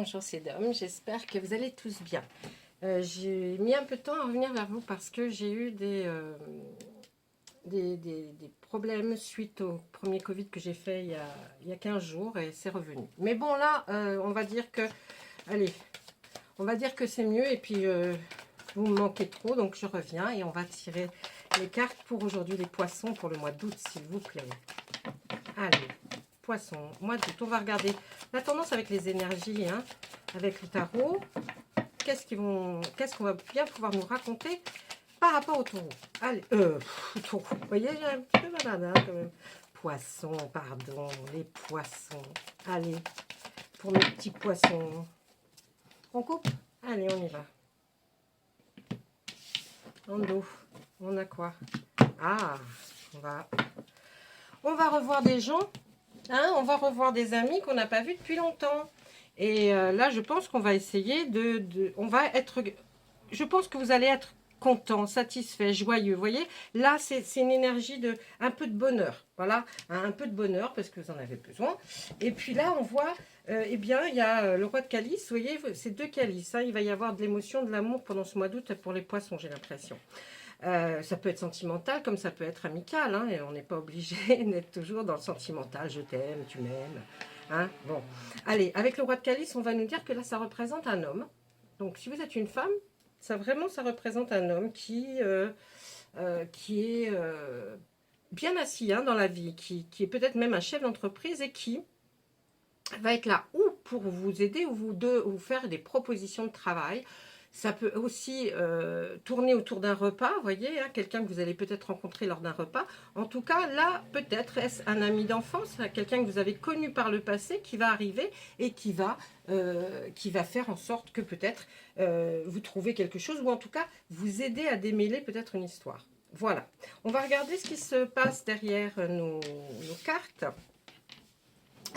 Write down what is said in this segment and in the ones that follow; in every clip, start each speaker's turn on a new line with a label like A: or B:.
A: bonjour c'est Dom, j'espère que vous allez tous bien. J'ai mis un peu de temps à revenir vers vous parce que j'ai eu des problèmes suite au premier Covid que j'ai fait il y a 15 jours et c'est revenu. Mais bon là, on va dire que, allez, on va dire que c'est mieux et puis vous me manquez trop donc je reviens et on va tirer les cartes pour aujourd'hui les poissons pour le mois d'août s'il vous plaît. Allez. Poisson, mois d'août, on va regarder la tendance avec les énergies, hein, avec le tarot. Qu'est-ce qu'on va bien pouvoir nous raconter par rapport au taureau? Allez, taureau, vous voyez, j'ai un petit peu malade, hein, quand même. Poisson, pardon, les poissons. Allez, pour mes petits poissons. On coupe? Allez, on y va. En dos, on a quoi? Ah, on va revoir des gens. Hein, on va revoir des amis qu'on n'a pas vus depuis longtemps. Et là, je pense qu'on va essayer on va être... Je pense que vous allez être content, satisfait, joyeux. Vous voyez, là, c'est une énergie de un peu de bonheur. Voilà, hein, un peu de bonheur parce que vous en avez besoin. Et puis là, on voit, eh bien, il y a le roi de calice. Vous voyez, c'est 2 calices. Hein, il va y avoir de l'émotion, de l'amour pendant ce mois d'août pour les poissons, j'ai l'impression. Ça peut être sentimental comme ça peut être amical, hein, et on n'est pas obligé d'être toujours dans le sentimental, je t'aime, tu m'aimes. Hein, bon, allez, avec le roi de calice, on va nous dire que là, ça représente un homme. Donc, si vous êtes une femme, ça représente un homme qui est bien assis, hein, dans la vie, qui est peut-être même un chef d'entreprise et qui va être là ou pour vous aider ou vous faire des propositions de travail. Ça peut aussi tourner autour d'un repas, vous voyez, hein, quelqu'un que vous allez peut-être rencontrer lors d'un repas. En tout cas, là, peut-être est-ce un ami d'enfance, quelqu'un que vous avez connu par le passé qui va arriver et qui va faire en sorte que peut-être vous trouvez quelque chose ou en tout cas vous aider à démêler peut-être une histoire. Voilà. On va regarder ce qui se passe derrière nos cartes.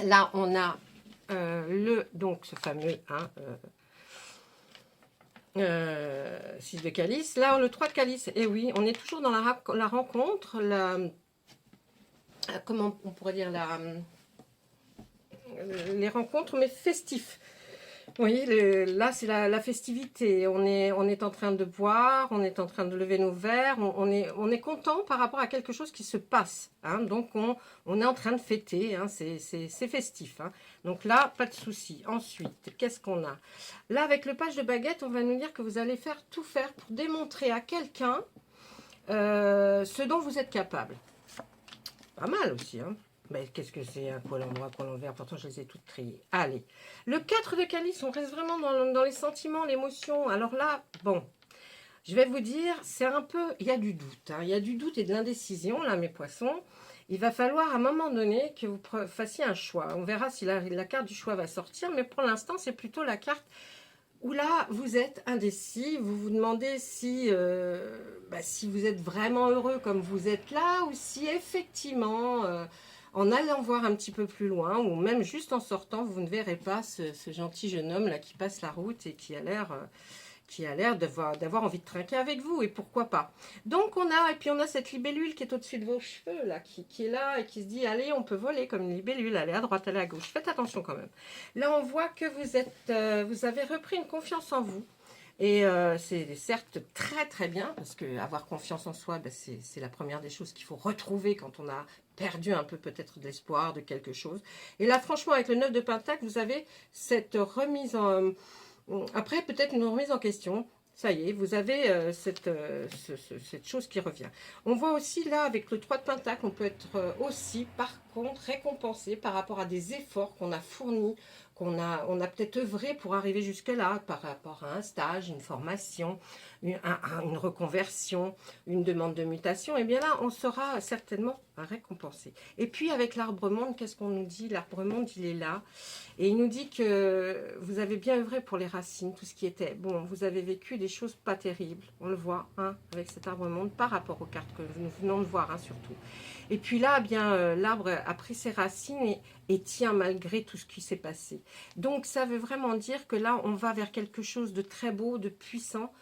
A: Là, on a donc ce fameux 6 de calice. Là, le 3 de calice. Et oui, on est toujours dans la rencontre, comment on pourrait dire, les rencontres, mais festifs. Oui, là, c'est la festivité. On est en train de boire, on est en train de lever nos verres, on est content par rapport à quelque chose qui se passe. Hein, donc, on est en train de fêter, hein, c'est festif. Hein. Donc là, pas de souci. Ensuite, qu'est-ce qu'on a? Là, avec le page de baguette, on va nous dire que vous allez tout faire pour démontrer à quelqu'un ce dont vous êtes capable. Pas mal aussi, hein. Mais qu'est-ce que c'est un poil en droit, poil en vert? Pourtant, je les ai toutes triées. Allez. Le 4 de calice, on reste vraiment dans les sentiments, l'émotion. Alors là, bon, je vais vous dire, c'est un peu... Il y a du doute. Hein. Il y a du doute et de l'indécision, là, mes poissons. Il va falloir, à un moment donné, que vous fassiez un choix. On verra si la carte du choix va sortir. Mais pour l'instant, c'est plutôt la carte où là, vous êtes indécis. Vous vous demandez si vous êtes vraiment heureux comme vous êtes là ou si effectivement... en allant voir un petit peu plus loin, ou même juste en sortant, vous ne verrez pas ce gentil jeune homme là qui passe la route et qui a l'air d'avoir envie de trinquer avec vous, et pourquoi pas. Donc on a cette libellule qui est au-dessus de vos cheveux, là, qui est là et qui se dit, allez, on peut voler comme une libellule, aller à droite, aller à gauche. Faites attention quand même. Là, on voit que vous avez repris une confiance en vous. Et c'est certes très très bien, parce que avoir confiance en soi, c'est la première des choses qu'il faut retrouver quand on a perdu un peu peut-être de l'espoir de quelque chose. Et là, franchement, avec le 9 de Pentacle, vous avez cette remise en... Après, peut-être une remise en question. Ça y est, vous avez cette chose qui revient. On voit aussi là, avec le 3 de Pentacle, on peut être aussi, par contre, récompensé par rapport à des efforts qu'on a fournis, on a peut-être œuvré pour arriver jusque-là, par rapport à un stage, une formation, une reconversion, une demande de mutation. Et bien là, on sera certainement récompensé. Et puis, avec l'arbre-monde, qu'est-ce qu'on nous dit? L'arbre-monde, il est là. Et il nous dit que vous avez bien œuvré pour les racines, tout ce qui était... Bon, vous avez vécu des choses pas terribles, on le voit, hein, avec cet arbre-monde, par rapport aux cartes que nous venons de voir, hein, surtout. Et puis là, l'arbre a pris ses racines et tient malgré tout ce qui s'est passé. Donc, ça veut vraiment dire que là, on va vers quelque chose de très beau, de puissant.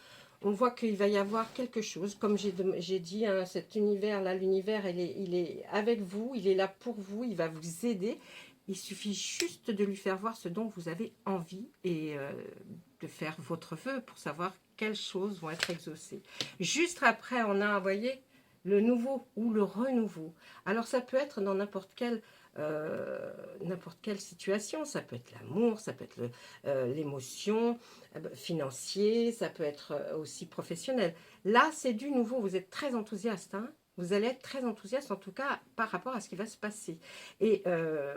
A: On voit qu'il va y avoir quelque chose, comme j'ai dit, hein, cet univers-là, l'univers, il est avec vous, il est là pour vous, il va vous aider. Il suffit juste de lui faire voir ce dont vous avez envie et de faire votre vœu pour savoir quelles choses vont être exaucées. Juste après, on a, vous voyez, le nouveau ou le renouveau. Alors, ça peut être dans n'importe quelle situation. Ça peut être l'amour, ça peut être l'émotion, financier, ça peut être aussi professionnel. Là, c'est du nouveau. Vous êtes très enthousiaste, hein. Vous allez être très enthousiaste, en tout cas, par rapport à ce qui va se passer. Et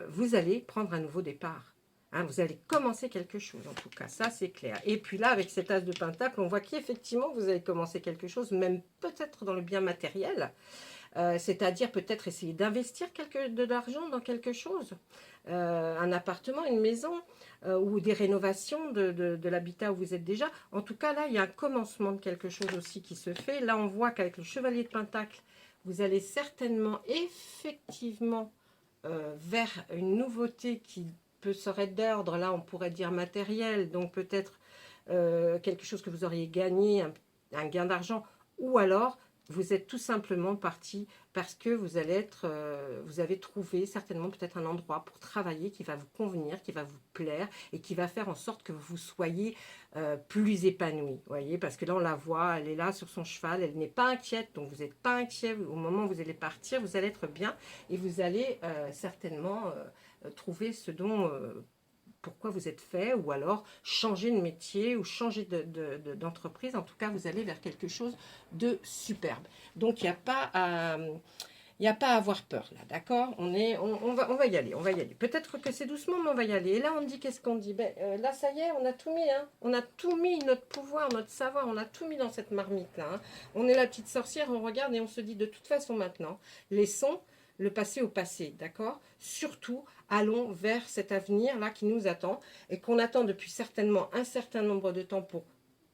A: vous allez prendre un nouveau départ. Hein, vous allez commencer quelque chose, en tout cas, ça c'est clair. Et puis là, avec cet as de pentacle, on voit qu'effectivement, vous allez commencer quelque chose, même peut-être dans le bien matériel. C'est-à-dire peut-être essayer d'investir de l'argent dans quelque chose. Un appartement, une maison, ou des rénovations de l'habitat où vous êtes déjà. En tout cas, là, il y a un commencement de quelque chose aussi qui se fait. Là, on voit qu'avec le chevalier de pentacle, vous allez certainement, effectivement, vers une nouveauté qui serait d'ordre, là, on pourrait dire matériel, donc peut-être quelque chose que vous auriez gagné, un gain d'argent, ou alors vous êtes tout simplement parti parce que vous avez trouvé certainement peut-être un endroit pour travailler qui va vous convenir, qui va vous plaire et qui va faire en sorte que vous soyez plus épanoui. Voyez, parce que là on la voit, elle est là sur son cheval, elle n'est pas inquiète, donc vous n'êtes pas inquiet. Au moment où vous allez partir, vous allez être bien et vous allez certainement trouver ce dont pourquoi vous êtes fait, ou alors changer de métier ou changer d'entreprise. En tout cas, vous allez vers quelque chose de superbe. Donc, il n'y a pas à... Il n'y a pas à avoir peur là, d'accord? On va y aller, on va y aller. Peut-être que c'est doucement, mais on va y aller. Et là, on dit, qu'est-ce qu'on dit? Là, ça y est, on a tout mis, hein. On a tout mis, notre pouvoir, notre savoir, on a tout mis dans cette marmite-là, hein. On est la petite sorcière, on regarde et on se dit, de toute façon, maintenant, laissons le passé au passé, d'accord? Surtout, allons vers cet avenir-là qui nous attend et qu'on attend depuis certainement un certain nombre de temps pour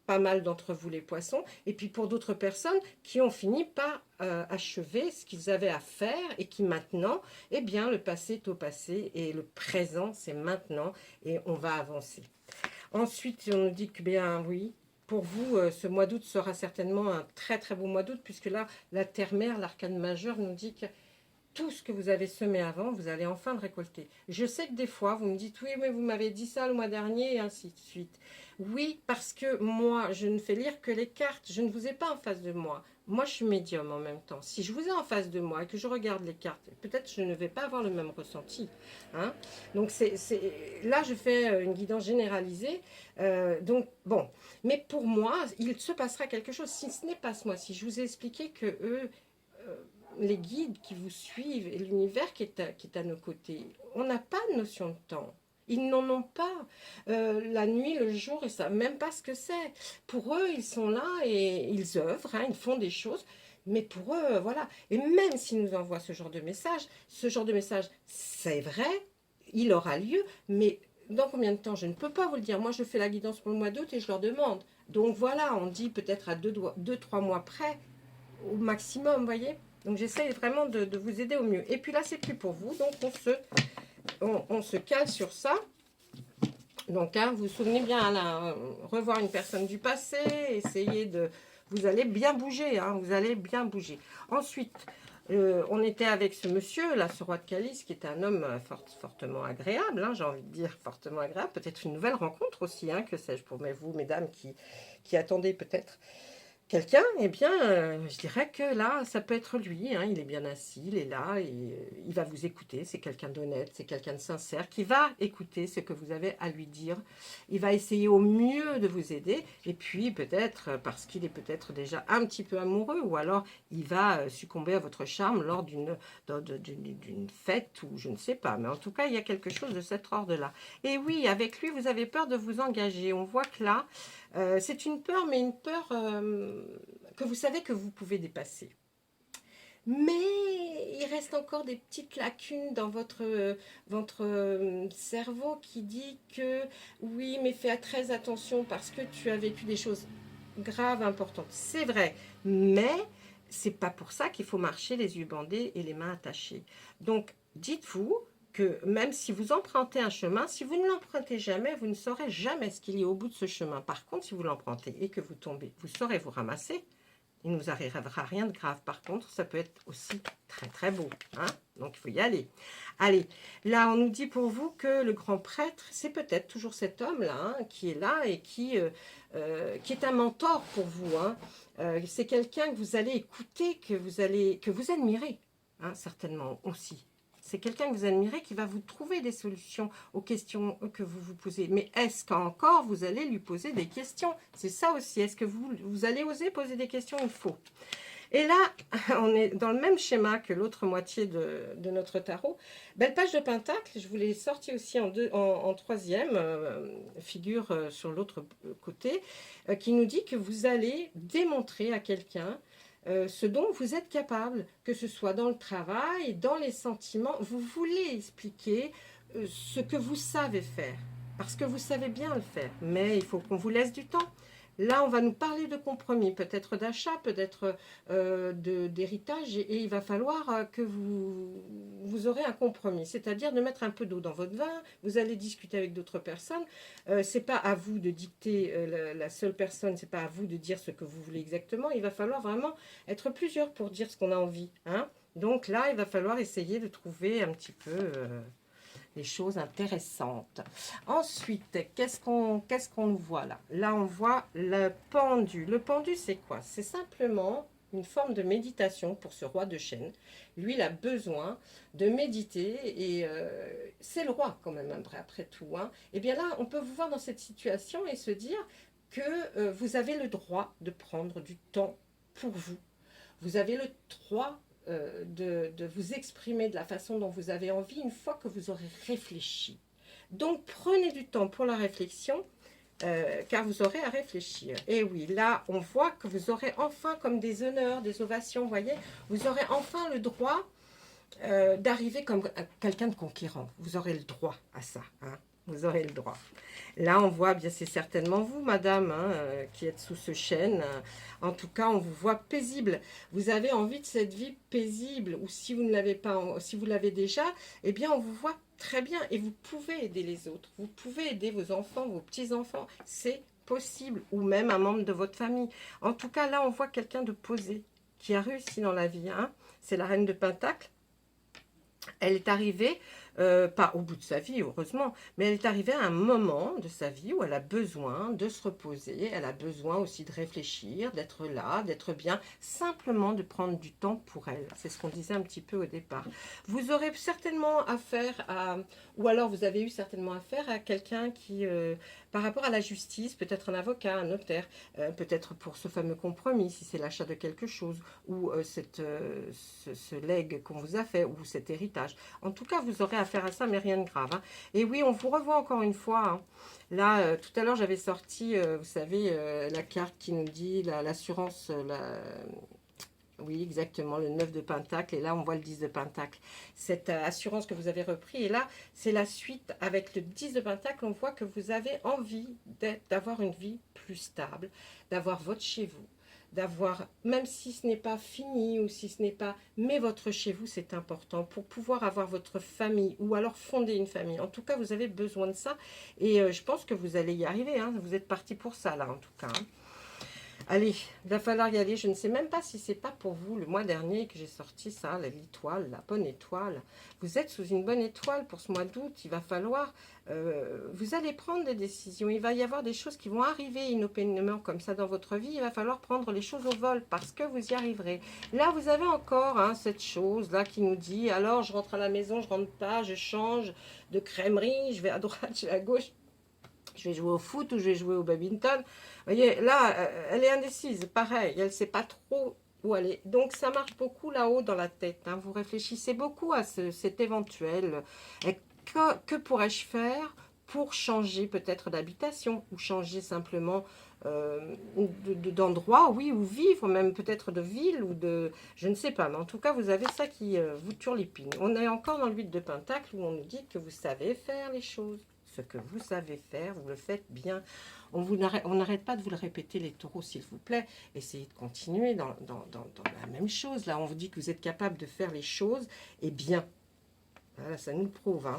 A: pas mal d'entre vous les poissons, et puis pour d'autres personnes qui ont fini par achever ce qu'ils avaient à faire et qui maintenant, eh bien, le passé est au passé et le présent, c'est maintenant et on va avancer. Ensuite, on nous dit que, bien oui, pour vous, ce mois d'août sera certainement un très très beau mois d'août, puisque là, la terre-mère, l'arcane majeur, nous dit que tout ce que vous avez semé avant, vous allez enfin le récolter. Je sais que des fois, vous me dites, oui, mais vous m'avez dit ça le mois dernier, et ainsi de suite. Oui, parce que moi, je ne fais lire que les cartes. Je ne vous ai pas en face de moi. Moi, je suis médium en même temps. Si je vous ai en face de moi et que je regarde les cartes, peut-être je ne vais pas avoir le même ressenti. Hein. Donc, là, je fais une guidance généralisée. Donc, bon. Mais pour moi, il se passera quelque chose. Si ce n'est pas ce mois-ci, je vous ai expliqué que eux... les guides qui vous suivent et l'univers qui est à nos côtés, on n'a pas de notion de temps. Ils n'en ont pas. La nuit, le jour, ils ne savent même pas ce que c'est. Pour eux, ils sont là et ils œuvrent, hein, ils font des choses. Mais pour eux, voilà. Et même s'ils nous envoient ce genre de message, c'est vrai, il aura lieu, mais dans combien de temps? Je ne peux pas vous le dire. Moi, je fais la guidance pour le mois d'août et je leur demande. Donc voilà, on dit peut-être à 2-3 mois près, au maximum, vous voyez. Donc j'essaye vraiment de vous aider au mieux. Et puis là, c'est plus pour vous. Donc on se cale sur ça. Donc hein, vous vous souvenez bien, là, revoir une personne du passé, essayer de... Vous allez bien bouger, hein, vous allez bien bouger. Ensuite, on était avec ce monsieur, là, ce roi de calice, qui est un homme fortement agréable, hein, j'ai envie de dire fortement agréable. Peut-être une nouvelle rencontre aussi, hein, que sais-je, pour vous, mesdames, qui attendez peut-être quelqu'un, eh bien, je dirais que là, ça peut être lui, hein, il est bien assis, il est là, et il va vous écouter, c'est quelqu'un d'honnête, c'est quelqu'un de sincère, qui va écouter ce que vous avez à lui dire, il va essayer au mieux de vous aider, et puis peut-être, parce qu'il est peut-être déjà un petit peu amoureux, ou alors il va succomber à votre charme lors d'une fête, ou je ne sais pas, mais en tout cas, il y a quelque chose de cet ordre-là. Et oui, avec lui, vous avez peur de vous engager, on voit que là, c'est une peur, mais une peur que vous savez que vous pouvez dépasser. Mais il reste encore des petites lacunes dans votre cerveau qui dit que oui, mais fais très attention parce que tu as vécu des choses graves, importantes. C'est vrai, mais c'est pas pour ça qu'il faut marcher les yeux bandés et les mains attachées. Donc, dites-vous que même si vous empruntez un chemin, si vous ne l'empruntez jamais, vous ne saurez jamais ce qu'il y a au bout de ce chemin. Par contre, si vous l'empruntez et que vous tombez, vous saurez vous ramasser. Il ne nous arrivera rien de grave. Par contre, ça peut être aussi très très beau. Hein, donc, il faut y aller. Allez, là, on nous dit pour vous que le grand prêtre, c'est peut-être toujours cet homme-là, hein, qui est là et qui est un mentor pour vous. Hein. C'est quelqu'un que vous allez écouter, que vous admirez, hein, certainement aussi. C'est quelqu'un que vous admirez qui va vous trouver des solutions aux questions que vous vous posez. Mais est-ce qu'encore vous allez lui poser des questions? C'est ça aussi. Est-ce que vous allez oser poser des questions? Il faut. Et là, on est dans le même schéma que l'autre moitié de notre tarot. Belle page de Pentacle, je vous l'ai sorti aussi en troisième figure sur l'autre côté, qui nous dit que vous allez démontrer à quelqu'un ce dont vous êtes capable, que ce soit dans le travail, dans les sentiments. Vous voulez expliquer ce que vous savez faire, parce que vous savez bien le faire, mais il faut qu'on vous laisse du temps. Là, on va nous parler de compromis, peut-être d'achat, peut-être d'héritage, et il va falloir que vous aurez un compromis, c'est-à-dire de mettre un peu d'eau dans votre vin, vous allez discuter avec d'autres personnes, c'est pas à vous de dicter la seule personne, c'est pas à vous de dire ce que vous voulez exactement, il va falloir vraiment être plusieurs pour dire ce qu'on a envie. Hein. Donc là, il va falloir essayer de trouver un petit peu... des choses intéressantes. Ensuite, qu'est-ce qu'on voit là? Là, on voit le pendu. Le pendu, c'est quoi? C'est simplement une forme de méditation pour ce roi de chêne. Lui, il a besoin de méditer et c'est le roi quand même, après tout. Hein. Et bien là, on peut vous voir dans cette situation et se dire que vous avez le droit de prendre du temps pour vous. Vous avez le droit de vous exprimer de la façon dont vous avez envie une fois que vous aurez réfléchi. Donc prenez du temps pour la réflexion car vous aurez à réfléchir. Et oui, là on voit que vous aurez enfin comme des honneurs, des ovations, vous voyez, vous aurez enfin le droit d'arriver comme quelqu'un de conquérant. Vous aurez le droit à ça, hein. Vous aurez le droit. Là, on voit, bien c'est certainement vous, madame, hein, qui êtes sous ce chêne. En tout cas, on vous voit paisible. Vous avez envie de cette vie paisible. Ou si vous ne l'avez pas, si vous l'avez déjà, eh bien, on vous voit très bien. Et vous pouvez aider les autres. Vous pouvez aider vos enfants, vos petits-enfants. C'est possible. Ou même un membre de votre famille. En tout cas, là, on voit quelqu'un de posé, qui a réussi dans la vie. Hein. C'est la reine de Pentacle. Elle est arrivée, pas au bout de sa vie, heureusement, mais elle est arrivée à un moment de sa vie où elle a besoin de se reposer, elle a besoin aussi de réfléchir, d'être là, d'être bien, simplement de prendre du temps pour elle. C'est ce qu'on disait un petit peu au départ. Vous aurez certainement affaire à, ou alors vous avez eu certainement affaire à quelqu'un qui, par rapport à la justice, peut-être un avocat, un notaire, peut-être pour ce fameux compromis, si c'est l'achat de quelque chose, ou ce legs qu'on vous a fait, ou cet héritage. En tout cas, vous aurez affaire à ça, mais rien de grave. Hein. Et oui, on vous revoit encore une fois. Hein. Là, tout à l'heure, j'avais sorti, vous savez, la carte qui nous dit l'assurance, oui, exactement, le 9 de Pentacle. Et là, on voit le 10 de Pentacle. Cette assurance que vous avez repris. Et là, c'est la suite. Avec le 10 de Pentacle, on voit que vous avez envie d'avoir une vie plus stable, d'avoir votre chez vous, d'avoir, même si ce n'est pas fini ou si ce n'est pas, mais votre chez vous, c'est important pour pouvoir avoir votre famille ou alors fonder une famille. En tout cas, vous avez besoin de ça et je pense que vous allez y arriver. Hein. Vous êtes parti pour ça, là, en tout cas. Hein. Allez, il va falloir y aller. Je ne sais même pas si c'est pas pour vous le mois dernier que j'ai sorti ça, l'étoile, la bonne étoile. Vous êtes sous une bonne étoile pour ce mois d'août. Il va falloir, vous allez prendre des décisions. Il va y avoir des choses qui vont arriver inopinément comme ça dans votre vie. Il va falloir prendre les choses au vol parce que vous y arriverez. Là, vous avez encore hein, cette chose-là qui nous dit, alors je rentre à la maison, je rentre pas, je change de crèmerie, je vais à droite, je vais à gauche. Je vais jouer au foot ou je vais jouer au badminton. Vous voyez, là, elle est indécise, pareil. Elle ne sait pas trop où aller. Donc, ça marche beaucoup là-haut dans la tête. Hein. Vous réfléchissez beaucoup à cet éventuel. Que pourrais-je faire pour changer peut-être d'habitation ou changer simplement d'endroit, oui, ou vivre, même peut-être de ville ou de... Je ne sais pas, mais en tout cas, vous avez ça qui vous turlupine. On est encore dans le 8 de Pentacle où on nous dit que vous savez faire les choses. Ce que vous savez faire, vous le faites bien. On n'arrête pas de vous le répéter, les taureaux, s'il vous plaît. Essayez de continuer dans la même chose. Là, on vous dit que vous êtes capable de faire les choses et bien. Voilà, ça nous le prouve. Hein.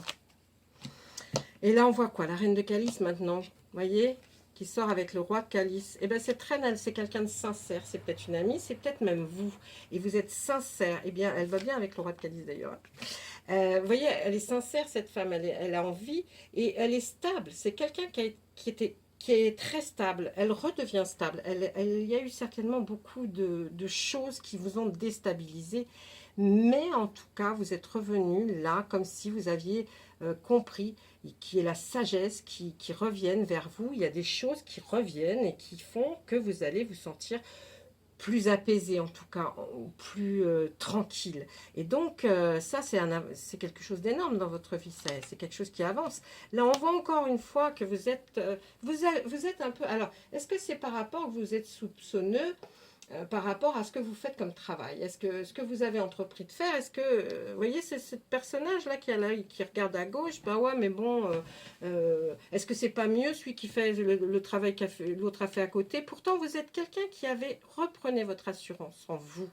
A: Et là, on voit quoi? La reine de calice maintenant. Vous voyez? qui sort avec le roi de calice. Eh bien, cette reine, elle, c'est quelqu'un de sincère. C'est peut-être une amie, c'est peut-être même vous. Et vous êtes sincère. Eh bien, elle va bien avec le roi de calice, d'ailleurs. Vous voyez, elle est sincère, cette femme. Elle a envie et elle est stable. C'est quelqu'un qui est très stable. Elle redevient stable. Il y a eu certainement beaucoup de choses qui vous ont déstabilisé. Mais en tout cas, vous êtes revenu là, comme si vous aviez compris, qui est la sagesse qui reviennent vers vous. Il y a des choses qui reviennent et qui font que vous allez vous sentir plus apaisé, en tout cas, ou plus tranquille. Et donc, ça, c'est quelque chose d'énorme dans votre vie. C'est quelque chose qui avance. Là, on voit encore une fois que vous êtes, vous êtes un peu... Alors, est-ce que c'est par rapport que vous êtes soupçonneux par rapport à ce que vous faites comme travail? Est-ce que ce que vous avez entrepris de faire, est-ce que, vous voyez, c'est ce personnage-là qui a l'œil, qui regarde à gauche, bah ouais, mais bon, est-ce que c'est pas mieux celui qui fait le travail que l'autre a fait à côté? Pourtant, vous êtes quelqu'un qui avait, reprenez votre assurance en vous.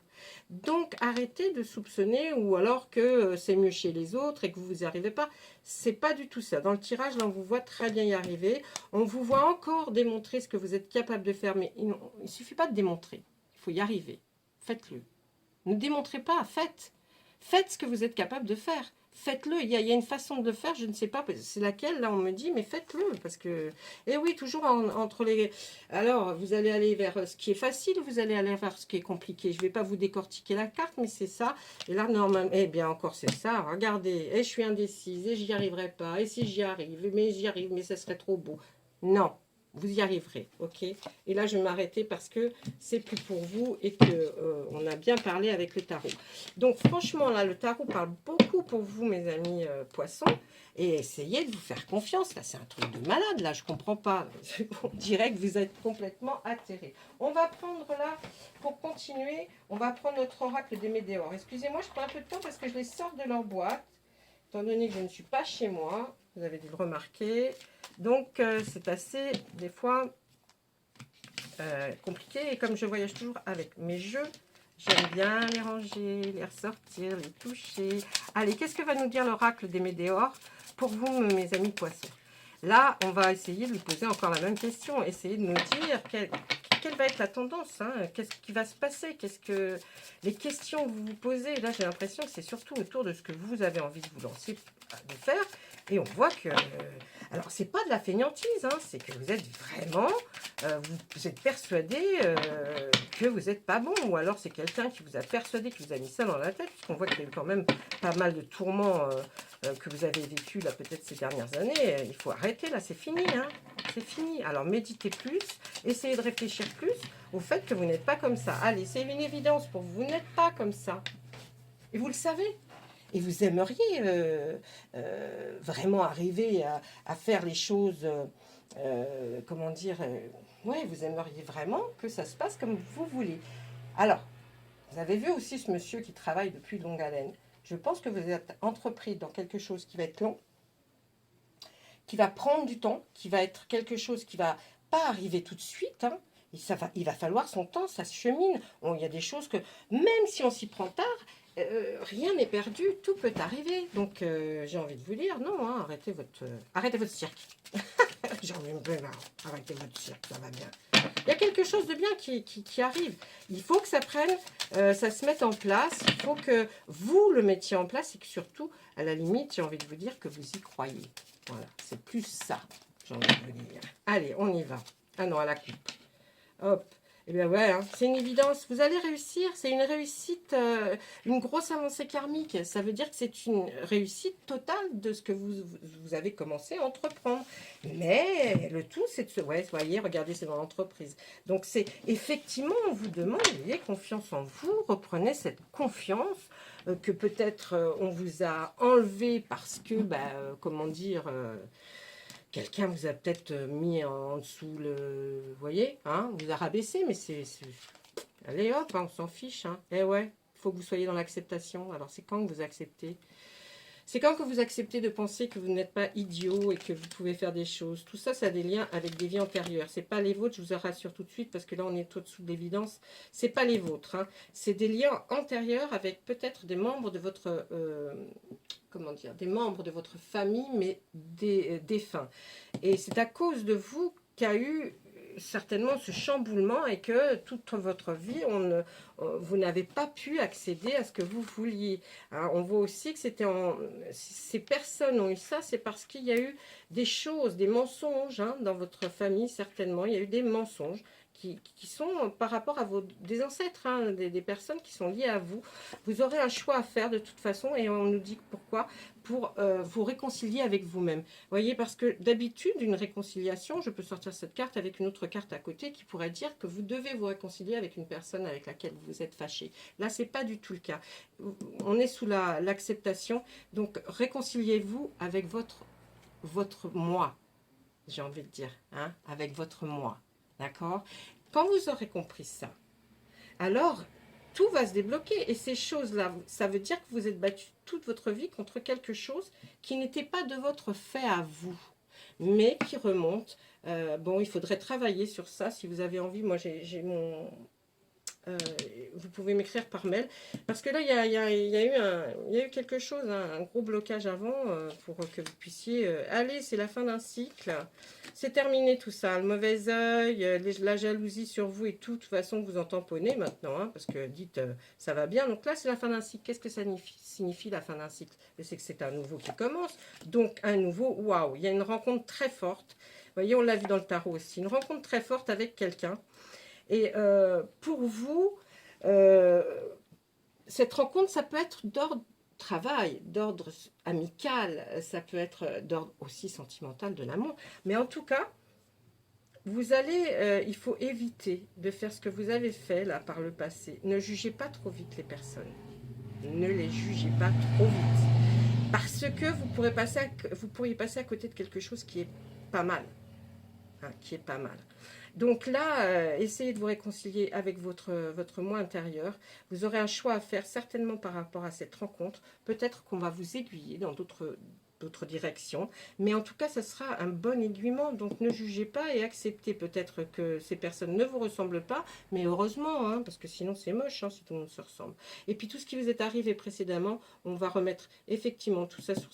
A: Donc, arrêtez de soupçonner, ou alors que c'est mieux chez les autres et que vous n'y arrivez pas. C'est pas du tout ça. Dans le tirage, là, on vous voit très bien y arriver. On vous voit encore démontrer ce que vous êtes capable de faire, mais il ne suffit pas de démontrer. Il faut y arriver. Faites-le. Ne démontrez pas, faites. Faites ce que vous êtes capable de faire. Faites-le. Il y a une façon de le faire, je ne sais pas, c'est laquelle, là on me dit, mais faites-le. Parce que, et oui, toujours entre les... Alors, vous allez aller vers ce qui est facile, vous allez aller vers ce qui est compliqué. Je ne vais pas vous décortiquer la carte, mais c'est ça. Et là, normalement, eh bien encore c'est ça, regardez. Et je suis indécise, et j'y arriverai pas. Et si j'y arrive, mais j'y arrive, mais ça serait trop beau. Non. Vous y arriverez, ok? Et là, je vais m'arrêter parce que c'est plus pour vous et que on a bien parlé avec le tarot. Donc, franchement, là, le tarot parle beaucoup pour vous, mes amis poissons. Et essayez de vous faire confiance. Là, c'est un truc de malade. Là, je comprends pas. On dirait que vous êtes complètement atterré. On va prendre là, pour continuer, on va prendre notre oracle des Médéors. Excusez-moi, je prends un peu de temps parce que je les sors de leur boîte. Étant donné que je ne suis pas chez moi, vous avez dû le remarquer. Donc, c'est assez, des fois, compliqué. Et comme je voyage toujours avec mes jeux, j'aime bien les ranger, les ressortir, les toucher. Allez, qu'est-ce que va nous dire l'oracle des Médéors pour vous, mes amis poissons? Là, on va essayer de lui poser encore la même question. Essayer de nous dire quelle va être la tendance, hein, qu'est-ce qui va se passer, les questions que vous vous posez. Là, j'ai l'impression que c'est surtout autour de ce que vous avez envie de vous lancer, de faire. Et on voit que... alors, c'est pas de la fainéantise, hein, c'est que vous êtes vraiment... vous êtes persuadé que vous n'êtes pas bon. Ou alors, c'est quelqu'un qui vous a persuadé, qui vous a mis ça dans la tête. Puisqu'on voit qu'il y a eu quand même pas mal de tourments que vous avez vécu là, peut-être ces dernières années. Il faut arrêter, là, c'est fini, hein. C'est fini. Alors, méditez plus. Essayez de réfléchir plus au fait que vous n'êtes pas comme ça. Allez, c'est une évidence pour vous. Vous n'êtes pas comme ça. Et vous le savez. Et vous aimeriez vraiment arriver à faire les choses, comment dire, ouais, vous aimeriez vraiment que ça se passe comme vous voulez. Alors, vous avez vu aussi ce monsieur qui travaille depuis longue haleine. Je pense que vous êtes entrepris dans quelque chose qui va être long, qui va prendre du temps, qui va être quelque chose qui va pas arriver tout de suite, hein. Il va falloir son temps, ça se chemine. Bon, il y a des choses que, même si on s'y prend tard, rien n'est perdu, tout peut arriver. Donc, j'ai envie de vous dire, non, hein, arrêtez votre cirque. J'ai envie de vous dire, arrêtez votre cirque, ça va bien. Il y a quelque chose de bien qui arrive. Il faut que ça prenne, ça se mette en place. Il faut que vous le mettiez en place et que surtout, à la limite, j'ai envie de vous dire que vous y croyez. Voilà, c'est plus ça, j'ai envie de vous dire. Allez, on y va. Ah non, à la coupe. Hop. Eh bien ouais, hein, c'est une évidence. Vous allez réussir. C'est une réussite, une grosse avancée karmique. Ça veut dire que c'est une réussite totale de ce que vous avez commencé à entreprendre. Mais le tout, c'est de se... Ouais, voyez, regardez, c'est dans l'entreprise. Donc c'est effectivement, on vous demande, ayez confiance en vous. Reprenez cette confiance que peut-être on vous a enlevée parce que, comment dire... quelqu'un vous a peut-être mis en dessous le... Vous voyez, hein, vous a rabaissé, mais c'est... Allez hop, hein, on s'en fiche. Hein. Eh ouais, il faut que vous soyez dans l'acceptation. Alors, c'est quand que vous acceptez? C'est quand que vous acceptez de penser que vous n'êtes pas idiot et que vous pouvez faire des choses. Tout ça, ça a des liens avec des vies antérieures. C'est pas les vôtres, je vous en rassure tout de suite, parce que là, on est au-dessous de l'évidence. C'est pas les vôtres. Hein. C'est des liens antérieurs avec peut-être des membres de votre... comment dire, des membres de votre famille, mais des défunts. Et c'est à cause de vous qu'il y a eu certainement ce chamboulement et que toute votre vie, vous n'avez pas pu accéder à ce que vous vouliez. Hein, on voit aussi que si ces personnes ont eu ça, c'est parce qu'il y a eu des choses, des mensonges hein, dans votre famille, certainement. Il y a eu des mensonges qui sont par rapport à des ancêtres, hein, des personnes qui sont liées à vous. Vous aurez un choix à faire de toute façon et on nous dit pourquoi, pour vous réconcilier avec vous-même. Voyez, parce que d'habitude, une réconciliation, je peux sortir cette carte avec une autre carte à côté qui pourrait dire que vous devez vous réconcilier avec une personne avec laquelle vous êtes fâché. Là, c'est pas du tout le cas. On est sous l'acceptation. Donc, réconciliez-vous avec votre moi, j'ai envie de dire, hein, avec votre moi. D'accord? Quand vous aurez compris ça, alors tout va se débloquer. Et ces choses-là, ça veut dire que vous êtes battu toute votre vie contre quelque chose qui n'était pas de votre fait à vous, mais qui remonte. Bon, il faudrait travailler sur ça si vous avez envie. Moi, j'ai mon... vous pouvez m'écrire par mail. Parce que là, il y a eu quelque chose, hein, un gros blocage avant pour que vous puissiez... allez, c'est la fin d'un cycle. C'est terminé tout ça. Le mauvais œil, la jalousie sur vous et tout. De toute façon, vous en tamponnez maintenant. Hein, parce que dites, ça va bien. Donc là, c'est la fin d'un cycle. Qu'est-ce que ça signifie la fin d'un cycle? C'est que c'est un nouveau qui commence. Donc, un nouveau, waouh. Il y a une rencontre très forte. Vous voyez, on l'a vu dans le tarot aussi. Une rencontre très forte avec quelqu'un. Et pour vous, cette rencontre, ça peut être d'ordre travail, d'ordre amical, ça peut être d'ordre aussi sentimental de l'amour. Mais en tout cas, vous allez, il faut éviter de faire ce que vous avez fait là par le passé. Ne jugez pas trop vite les personnes. Ne les jugez pas trop vite. Parce que vous pourriez passer à côté de quelque chose qui est pas mal. Hein, qui est pas mal. Donc là, essayez de vous réconcilier avec votre moi intérieur. Vous aurez un choix à faire certainement par rapport à cette rencontre. Peut-être qu'on va vous aiguiller dans d'autres directions. Mais en tout cas, ça sera un bon aiguillement. Donc ne jugez pas et acceptez peut-être que ces personnes ne vous ressemblent pas. Mais heureusement, hein, parce que sinon c'est moche hein, si tout le monde se ressemble. Et puis tout ce qui vous est arrivé précédemment, on va remettre effectivement tout ça sur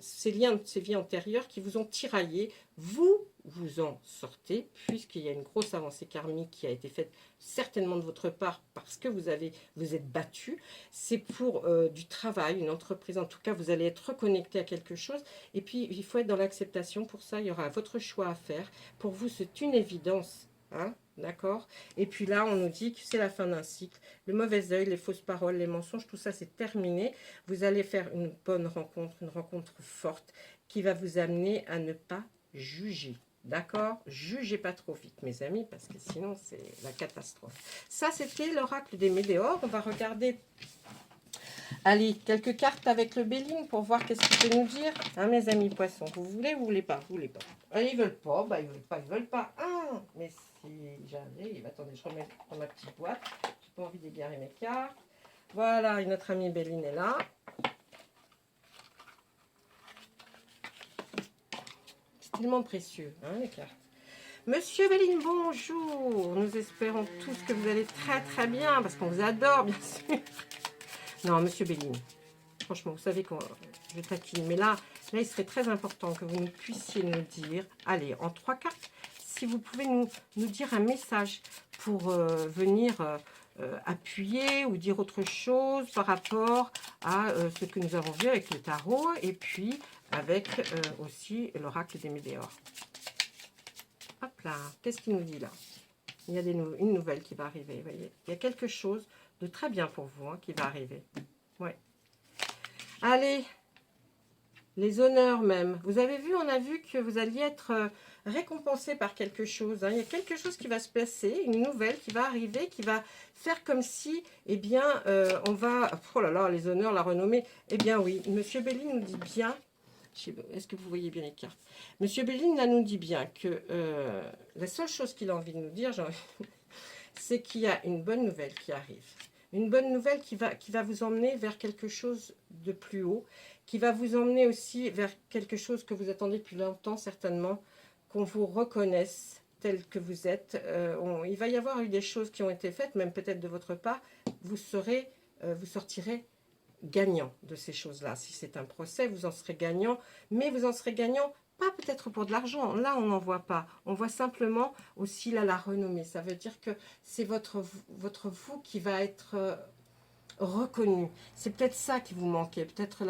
A: ces liens de ces vies antérieures qui vous ont tiraillé. Vous en sortez, puisqu'il y a une grosse avancée karmique qui a été faite certainement de votre part parce que vous êtes battu. C'est pour du travail, une entreprise. En tout cas, vous allez être reconnecté à quelque chose. Et puis, il faut être dans l'acceptation. Pour ça, il y aura votre choix à faire. Pour vous, c'est une évidence. Hein, d'accord? Et puis là, on nous dit que c'est la fin d'un cycle. Le mauvais œil, les fausses paroles, les mensonges, tout ça, c'est terminé. Vous allez faire une bonne rencontre, une rencontre forte qui va vous amener à ne pas juger. D'accord? Jugez pas trop vite, mes amis, parce que sinon, c'est la catastrophe. Ça, c'était l'oracle des Médéores. On va regarder, allez, quelques cartes avec le Béline pour voir qu'est-ce qu'il peut nous dire. Hein, mes amis poissons, vous voulez ou vous voulez pas? Vous voulez pas. Ah, ils veulent pas, bah, ils veulent pas, ils veulent pas. Ah, mais si j'arrive, attendez, je remets dans ma petite boîte. J'ai pas envie d'égarer mes cartes. Voilà, et notre amie Béline est là. Tellement précieux, hein, les cartes. Monsieur Béline, bonjour. Nous espérons tous que vous allez très très bien, parce qu'on vous adore, bien sûr. Non, Monsieur Béline, franchement, vous savez qu'on je taquine, mais là, il serait très important que vous puissiez nous dire, allez, en 3 cartes, si vous pouvez nous dire un message pour venir appuyer ou dire autre chose par rapport à ce que nous avons vu avec le tarot, et puis avec aussi l'oracle des Médéores. Hop là, qu'est-ce qu'il nous dit là? Il y a une nouvelle qui va arriver, vous voyez. Il y a quelque chose de très bien pour vous hein, qui va arriver. Ouais. Allez, les honneurs même. Vous avez vu, on a vu que vous alliez être récompensé par quelque chose. Hein. Il y a quelque chose qui va se passer, une nouvelle qui va arriver, qui va faire comme si, eh bien, on va... Oh là là, les honneurs, la renommée. Eh bien oui, Monsieur Béline nous dit bien... Est-ce que vous voyez bien les cartes? Monsieur Béline là, nous dit bien que la seule chose qu'il a envie de nous dire, c'est qu'il y a une bonne nouvelle qui arrive. Une bonne nouvelle qui va vous emmener vers quelque chose de plus haut, qui va vous emmener aussi vers quelque chose que vous attendez depuis longtemps, certainement, qu'on vous reconnaisse tel que vous êtes. Il va y avoir eu des choses qui ont été faites, même peut-être de votre part. Vous sortirez gagnant de ces choses-là. Si c'est un procès, vous en serez gagnant, mais vous en serez gagnant pas peut-être pour de l'argent, là on n'en voit pas. On voit simplement aussi là la renommée. Ça veut dire que c'est votre vous qui va être reconnu. C'est peut-être ça qui vous manquait, peut-être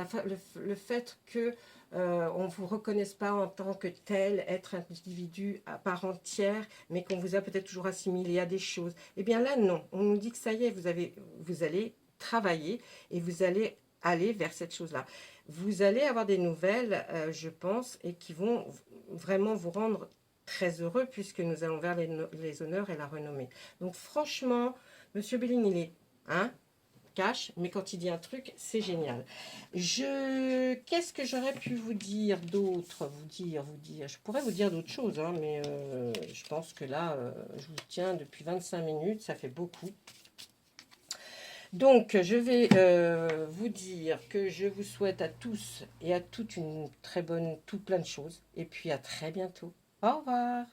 A: le fait que on ne vous reconnaisse pas en tant que tel, être un individu à part entière, mais qu'on vous a peut-être toujours assimilé à des choses. Eh bien là, non. On nous dit que ça y est, vous allez travailler et vous allez aller vers cette chose-là. Vous allez avoir des nouvelles, je pense, et qui vont vraiment vous rendre très heureux, puisque nous allons vers les honneurs et la renommée. Donc franchement, Monsieur Béline, il est... Hein, cache, mais quand il dit un truc, c'est génial. Qu'est-ce que j'aurais pu vous dire d'autre, vous dire, je pourrais vous dire d'autres choses, hein, mais je pense que là, je vous tiens depuis 25 minutes, ça fait beaucoup. Donc, je vais vous dire que je vous souhaite à tous et à toutes une très bonne, tout plein de choses, et puis à très bientôt. Au revoir.